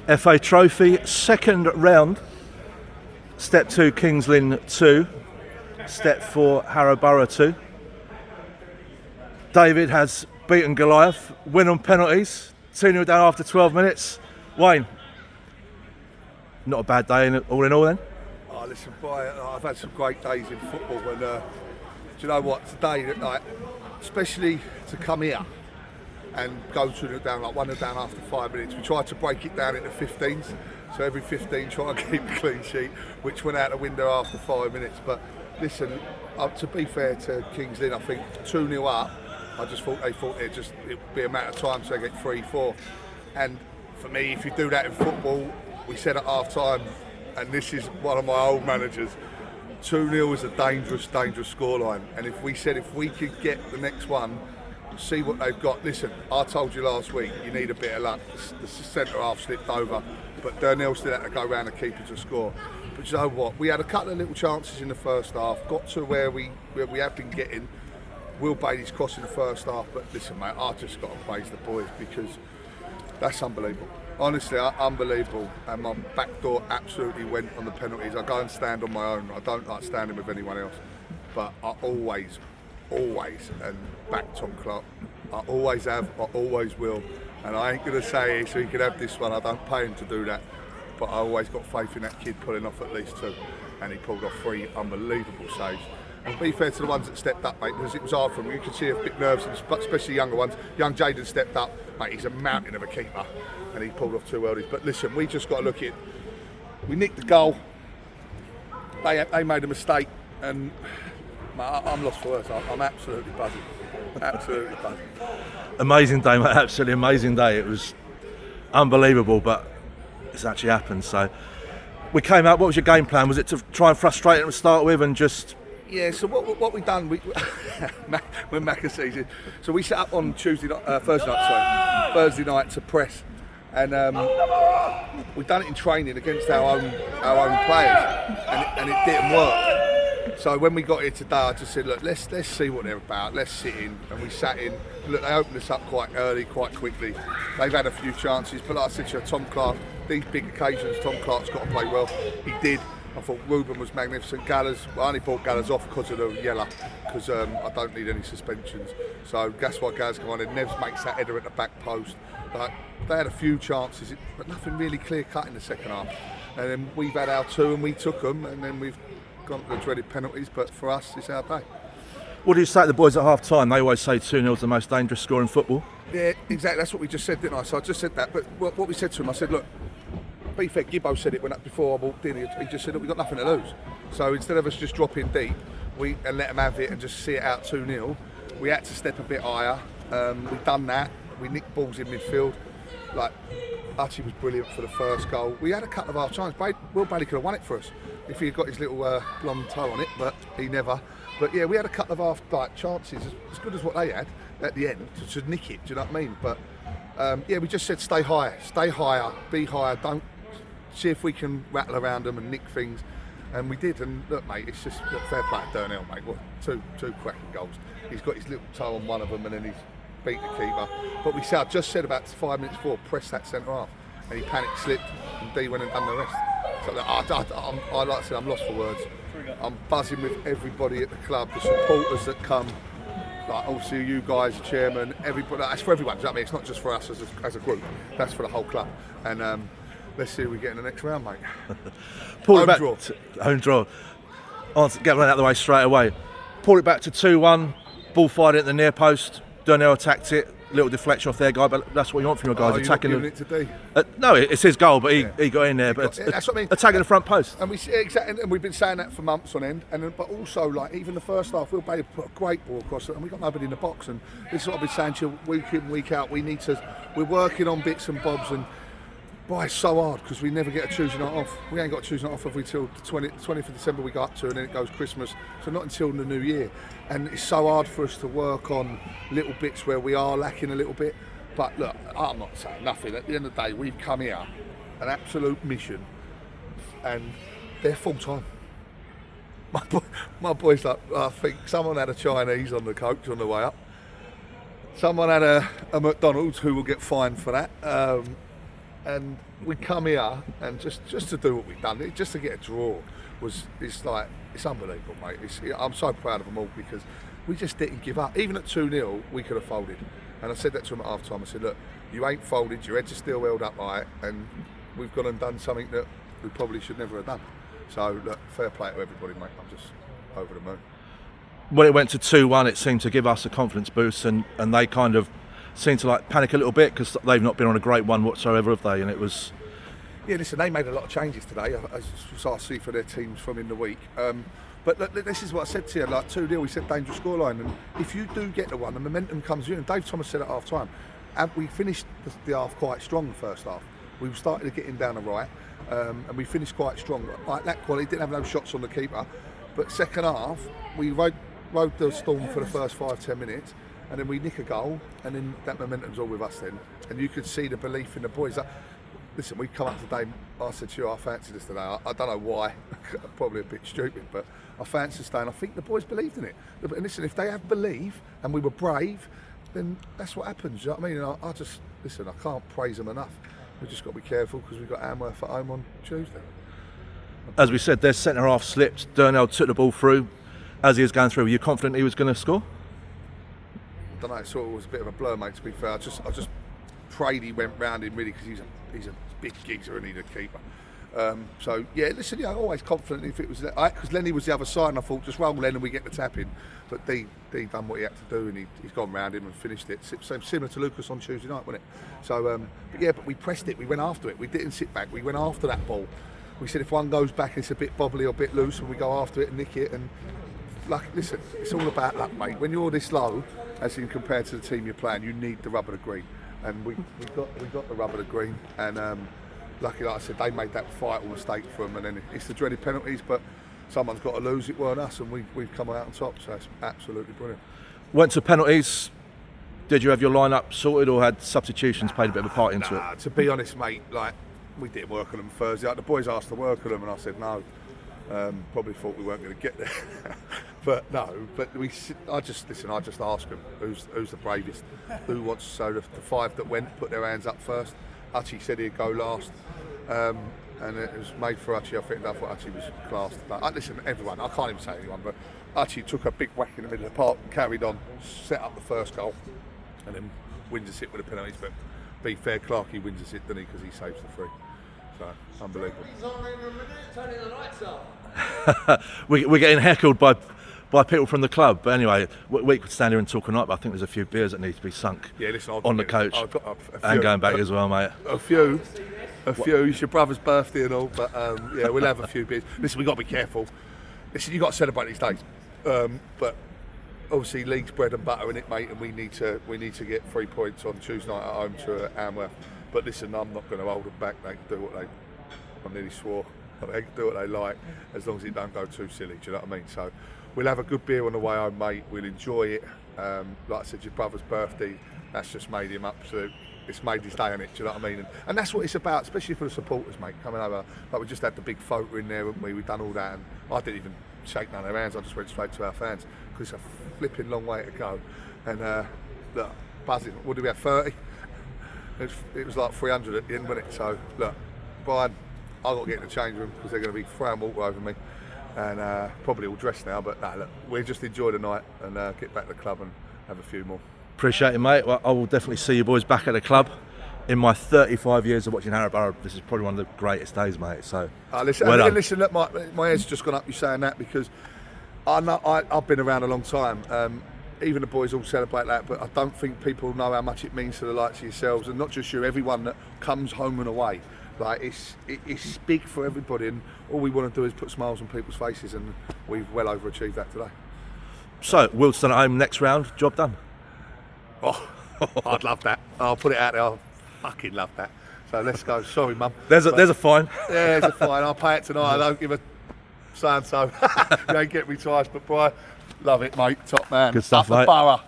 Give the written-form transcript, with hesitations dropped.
FA Trophy, second round. Step 2, Kings Lynn 2. Step 4, Harrow Borough 2. David has beaten Goliath, win on penalties, 2-0 down after 12 minutes. Wayne, not a bad day all in all then? Oh, listen, I've had some great days in football, and do you know what? Today, like, especially to come here and go 2-0 down, like 1-0 down after 5 minutes. We tried to break it down into 15s, so every 15 try and keep a clean sheet, which went out the window after 5 minutes. But listen, to be fair to Kings Lynn, I think 2-0 up, I just thought they thought it'd be a matter of time so they get 3-4. And for me, if you do that in football, we said at half time, and this is one of my old managers, 2-0 is a dangerous scoreline. And if we could get the next one, see what they've got. Listen, I told you last week, you need a bit of luck. The centre half slipped over, but Durnell still had to go round the keeper to score. But you know what? We had a couple of little chances in the first half, got to where we have been getting. Will Bailey's cross in the first half, but listen, mate, I just got to praise the boys because that's unbelievable. Honestly, unbelievable. And my back door absolutely went on the penalties. I go and stand on my own. I don't like standing with anyone else, but I always and back Tom Clark. I always have, I always will, and I ain't gonna say so he can have this one. I don't pay him to do that, but I always got faith in that kid pulling off at least 2, and he pulled off 3 unbelievable saves. And be fair to the ones that stepped up, mate, because it was hard for them. You could see a bit nervous, especially younger ones. Young Jaden stepped up, mate. He's a mountain of a keeper, and he pulled off 2 worldies. But listen, we just got to look at it. We nicked the goal. They made a mistake, and I'm lost for words. I'm absolutely buzzing. Absolutely buzzing. Amazing day, mate. Absolutely amazing day. It was unbelievable, but it's actually happened. So we came out. What was your game plan? Was it to try and frustrate them to start with and just... Yeah, so what we done, when Macca sees it, so we set up on Thursday night to press, and we done it in training against our own players, and it didn't work. So when we got here today, I just said, look, let's see what they're about. Let's sit in, and we sat in. Look, they opened us up quite early, quite quickly. They've had a few chances, but like I said to you, Tom Clark, these big occasions, Tom Clark's got to play well. He did. I thought Ruben was magnificent. Gallers, I only brought Gallers off because of the yellow, because I don't need any suspensions. So that's why Gallers come on, and Nevs makes that header at the back post. Like, they had a few chances, but nothing really clear cut in the second half. And then we've had our 2 and we took them, and then we've gone to the dreaded penalties. But for us, it's our day. What do you say to the boys at half time? They always say 2-0 is the most dangerous score in football. Yeah, exactly. That's what we just said, didn't I? So I just said that. But what we said to him, I said, look, be fair, Gibbo said it when before I walked in. He just said, look, we've got nothing to lose. So instead of us just dropping deep and let them have it and just see it out 2-0, we had to step a bit higher. We've done that. We nicked balls in midfield. Like, Archie was brilliant for the first goal. We had a couple of half times. Will Bailey could have won it for us if he had got his little blonde toe on it, but he never. But yeah, we had a couple of half chances, as good as what they had at the end, to nick it. Do you know what I mean? But yeah, we just said stay higher, be higher. Don't see if we can rattle around them and nick things, and we did. And look, mate, it's just fair play to Durnell, mate. What two cracking goals. He's got his little toe on one of them, and then he's beat the keeper. But I just said about 5 minutes before, press that centre half, and he panic slipped, and D went and done the rest. So I like to say, I'm lost for words. I'm buzzing with everybody at the club, the supporters that come. Like, obviously you guys, the chairman, everybody. That's for everyone. Do you know what I mean? It's not just for us as a group. That's for the whole club. And let's see who we get in the next round, mate. Home draw. Get one out of the way straight away. Pull it back to 2-1. Ball fired at the near post. Durnell attacked it. Little deflection off their guy, but that's what you want from your guys. Attacking you're not giving it to D? No, it's his goal, but he got in there. But that's what I mean. Attacking the front post. And exactly, and we've been saying that for months on end. But also, like, even the first half, Will Bailey put a great ball across it, and we got nobody in the box. And this is what I've been saying to you week in, week out. We're working on bits and bobs, and boy, it's so hard because we never get a Tuesday night off. We ain't got a Tuesday night off until the 20th of December we go up to, and then it goes Christmas. So not until the new year. And it's so hard for us to work on little bits where we are lacking a little bit. But look, I'm not saying nothing. At the end of the day, we've come here, an absolute mission, and they're full time. My boys, like, I think someone had a Chinese on the coach on the way up. Someone had a McDonald's who will get fined for that. And we come here and just to do what we've done, just to get a draw it's unbelievable, mate. I'm so proud of them all because we just didn't give up. Even at 2-0, we could have folded. And I said that to them at half time. I said, look, you ain't folded, your heads are still held up high, and we've gone and done something that we probably should never have done. So, look, fair play to everybody, mate. I'm just over the moon. When it went to 2-1, it seemed to give us a confidence boost, and they kind of seemed to like panic a little bit because they've not been on a great one whatsoever, have they? And it was... Yeah, listen, they made a lot of changes today, as I see for their teams from in the week. But look, this is what I said to you, like 2-0, we said dangerous scoreline, and if you do get the one, the momentum comes in, and Dave Thomas said at half time, and we finished the half quite strong the first half. We started to get in down the right, and we finished quite strong. Like that quality, didn't have no shots on the keeper, but second half, we rode the storm for the first 5-10 minutes, and then we nick a goal, and then that momentum's all with us then. And you could see the belief in the boys. Listen, we come up today, I said to you, I fancied us today. I don't know why, probably a bit stupid, but I fancied us today, and I think the boys believed in it. And listen, if they have belief, and we were brave, then that's what happens, you know what I mean? And I can't praise them enough. We've just got to be careful because we've got Amworth at home on Tuesday. As we said, their centre half slipped, Durnell took the ball through. As he was going through, were you confident he was going to score? I don't know, it sort of was a bit of a blur, mate, to be fair. I just prayed he went round him really because he's a big geezer and he's a keeper. So yeah, listen, always confident if it was because Lenny was the other side, and I thought just roll Len and we get the tap in. But D done what he had to do, and he's gone round him and finished it. Similar to Lucas on Tuesday night, wasn't it? So but we pressed it, we went after it. We didn't sit back, we went after that ball. We said if one goes back, it's a bit bobbly or a bit loose, and we go after it and nick it. And listen, it's all about luck, mate. When you're this low, as in compared to the team you're playing, you need the rub of the green. And we got the rub of the green, and lucky, like I said, they made that vital mistake for them, and then it's the dreaded penalties, but someone's got to lose, it weren't us, and we've come out on top, so it's absolutely brilliant. Went to penalties. Did you have your line-up sorted, or had substitutions played a bit of a part into it? To be honest, mate, we didn't work on them Thursday. The boys asked to work on them, and I said no. Probably thought we weren't going to get there, but no. But I just asked them who's the bravest, who wants. So the 5 that went put their hands up first. Archie said he'd go last, and it was made for Archie. I think that's what Archie was classed. Listen, everyone. I can't even say anyone, but Archie took a big whack in the middle of the park, carried on, set up the first goal, and then wins us it with the penalties. But be fair, Clarkey wins us it, doesn't he? Because he saves the free. So unbelievable. Turning the lights off. We're getting heckled by people from the club, but anyway, we could stand here and talk all night, but I think there's a few beers that need to be sunk on the coach. I've got a few, and going back as well, mate. A few. It's your brother's birthday and all, but we'll have a few beers. Listen, we've got to be careful. Listen, you've got to celebrate these days, but obviously league's bread and butter in it, mate, and we need to get 3 points on Tuesday night at home to Amworth. But listen, I'm not going to hold them back. They can do what I nearly swore. They can do what they like, as long as it don't go too silly. Do you know what I mean? So we'll have a good beer on the way home, mate. We'll enjoy it. Like I said, your brother's birthday. That's just made him absolute. It's made his day, innit? Do you know what I mean? And that's what it's about, especially for the supporters, mate. Coming over, like we just had the big photo in there, haven't we? We've done all that, and I didn't even shake none of their hands. I just went straight to our fans because it's a flipping long way to go. And look, buzzing. What did we have? 30. It was like 300 at the end, wasn't it? So look, Brian, I've got to get in the change room because they're going to be throwing water over me, and probably all dressed now. But look, we'll just enjoy the night and get back to the club and have a few more. Appreciate it, mate. Well, I will definitely see you boys back at the club. In my 35 years of watching Harrogate, this is probably one of the greatest days, mate. So listen, look, my head's just gone up you saying that because I've been around a long time. Even the boys all celebrate that, but I don't think people know how much it means to the likes of yourselves, and not just you, everyone that comes home and away. Like it's big for everybody, and all we want to do is put smiles on people's faces, and we've well overachieved that today. So Wilston at home next round, job done. Oh, I'd love that. I'll put it out there. I fucking love that. So let's go. Sorry, Mum. There's a fine. Yeah, there's a fine. I'll pay it tonight. I don't give a so-and-so. You ain't get me twice, but Brian, love it, mate. Top man. Good stuff, Up the mate. borough.